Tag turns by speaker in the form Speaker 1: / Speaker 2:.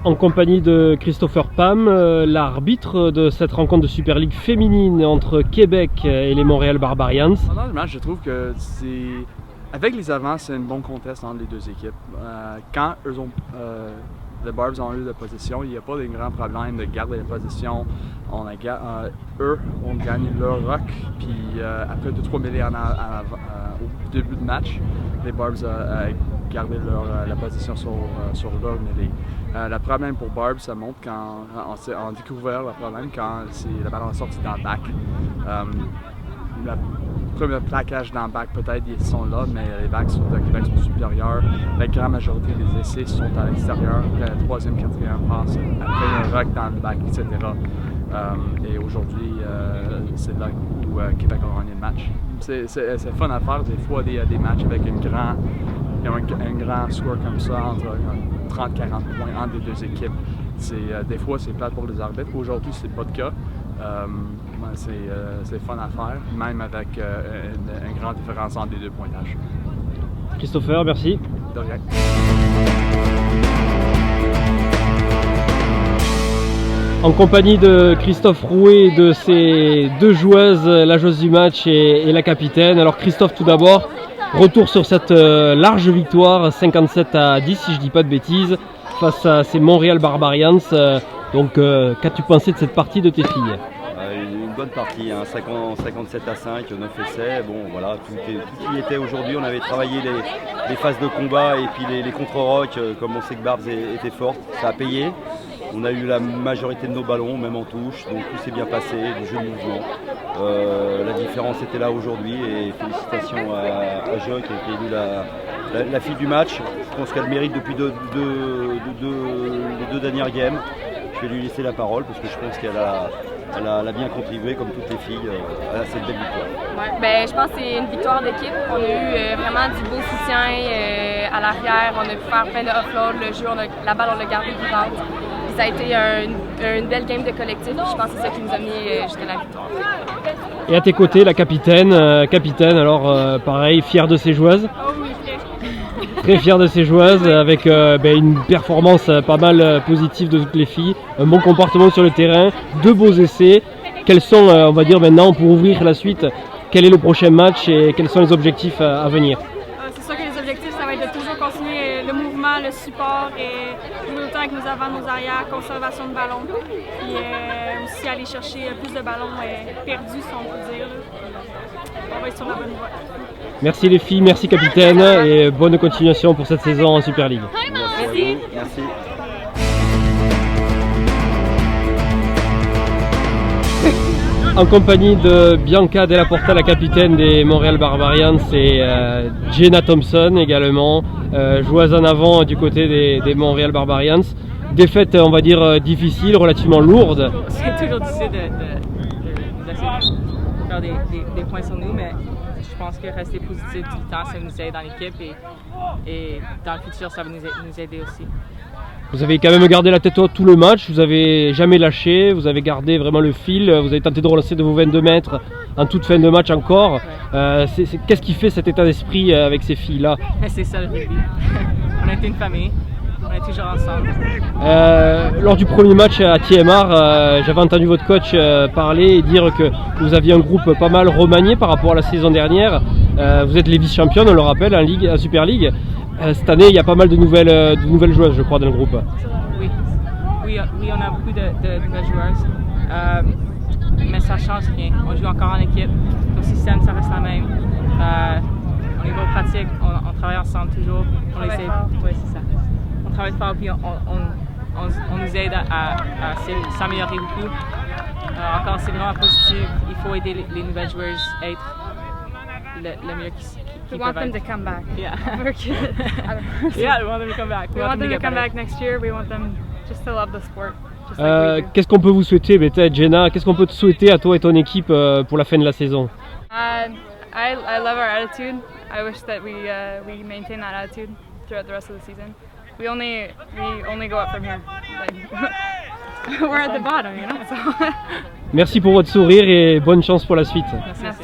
Speaker 1: en compagnie de Christopher Pam, l'arbitre de cette rencontre de Super League féminine entre Québec et les Montréal Barbarians.
Speaker 2: Pendant le match, je trouve que avec les avants, c'est un bon contest entre les deux équipes. Quand les Barbs ont eu la possession, il n'y a pas de grand problème de garder la possession. Eux ont gagné leur rock, puis après 2-3 mêlées au début de match, les Barbs ont gardé la position sur leur mêlée. Le problème pour Barbs, ça montre quand on a découvert le problème quand la ballon est sortie dans le back. Le premier plaquage dans le back, peut-être ils sont là, mais les backs de Québec sont supérieurs. La grande majorité des essais sont à l'extérieur, après la troisième, quatrième passe, après un rock dans le back, etc. Et aujourd'hui, c'est là où Québec a gagné le match. C'est fun à faire, des fois, des matchs avec un grand score comme ça, entre 30-40 points entre les deux équipes. Des fois, c'est plate pour les arbitres. Aujourd'hui, c'est pas le cas. C'est fun à faire, même avec une grande différence entre les deux pointages.
Speaker 1: Christopher, merci.
Speaker 2: De rien.
Speaker 1: En compagnie de Christophe Rouet, de ses deux joueuses, la joueuse du match et la capitaine. Alors Christophe, tout d'abord, retour sur cette large victoire, 57-10 si je ne dis pas de bêtises, face à ces Montréal Barbarians. Donc qu'as-tu pensé de cette partie de tes filles?
Speaker 3: Une bonne partie, hein, 57-5, 9 essais. Bon voilà, tout y était aujourd'hui. On avait travaillé les phases de combat et puis les contre-rocs, comme on sait que Barbs était forte, ça a payé. On a eu la majorité de nos ballons, même en touche, donc tout s'est bien passé, du jeu de mouvement. La différence était là aujourd'hui et félicitations à Jo qui a été élue la fille du match. Je pense qu'elle mérite depuis les deux dernières games. Je vais lui laisser la parole parce que je pense qu'elle a bien contribué, comme toutes les filles, à cette belle victoire.
Speaker 4: Ouais, je pense que c'est une victoire d'équipe. On a eu vraiment du beau soutien à l'arrière. On a pu faire plein de offload. Le jeu, la balle, on l'a gardée vivante. Ça a été une belle game de collectif. Je pense que c'est ça qui nous a mis jusqu'à la victoire.
Speaker 1: Et à tes côtés, la capitaine. Alors pareil, fière de ses joueuses.
Speaker 4: Oh oui,
Speaker 1: très fière de ses joueuses, avec une performance pas mal positive de toutes les filles, un bon comportement sur le terrain, deux beaux essais. Quels sont, on va dire maintenant, pour ouvrir la suite, quel est le prochain match et quels sont les objectifs à venir?
Speaker 5: C'est sûr que les objectifs, ça va être de toujours continuer le mouvement, le support et jouer autant avec nos avants, nos arrières, conservation de ballon. Puis aussi aller chercher plus de ballons perdus, si on peut dire. On va être sur la bonne voie.
Speaker 1: Merci les filles, merci capitaine et bonne continuation pour cette saison en Super League.
Speaker 3: Merci. Merci.
Speaker 1: En compagnie de Bianca Della Porta, la capitaine des Montréal Barbarians, et Jenna Thompson également, joueuse en avant du côté des Montréal Barbarians. Défaite, on va dire, difficile, relativement lourde.
Speaker 6: C'est toujours difficile d'essayer de faire des points sur nous, mais je pense que rester positif tout le temps, ça nous aide dans l'équipe et dans le futur, ça va nous aider aussi.
Speaker 1: Vous avez quand même gardé la tête haute tout le match, vous n'avez jamais lâché, vous avez gardé vraiment le fil, vous avez tenté de relancer de vos 22 mètres en toute fin de match encore. Ouais. Qu'est-ce qui fait cet état d'esprit avec ces filles-là?
Speaker 6: C'est ça le rugby. On a été une famille, on est toujours ensemble.
Speaker 1: Lors du premier match à TMR, j'avais entendu votre coach parler et dire que vous aviez un groupe pas mal remanié par rapport à la saison dernière. Vous êtes les vice-championnes, on le rappelle, en Super League. Cette année, il y a pas mal de nouvelles joueuses, je crois, dans le groupe.
Speaker 6: Oui, on a beaucoup de nouvelles joueuses. Mais ça ne change rien. On joue encore en équipe. Nos systèmes, ça reste la même. Au niveau pratique, on travaille ensemble toujours. On les aide. Oui, c'est ça. On travaille fort et on nous aide à s'améliorer beaucoup. Encore, c'est vraiment positif. Il faut aider les nouvelles joueuses à être le mieux
Speaker 5: We want them to come back.
Speaker 6: Yeah.
Speaker 5: Yeah,
Speaker 6: we want them to come back.
Speaker 5: We want them to come back next year. We want them just to love the sport.
Speaker 1: Qu'est-ce qu'on peut vous souhaiter, peut-être, Jenna? Qu'est-ce qu'on peut te souhaiter à toi et ton équipe pour la fin de la saison?
Speaker 5: I love our attitude. I wish that we maintain that attitude throughout the rest of the season. We only go up from here. We're at the bottom, you know. So.
Speaker 1: Merci pour votre sourire et bonne chance pour la suite.
Speaker 5: Merci.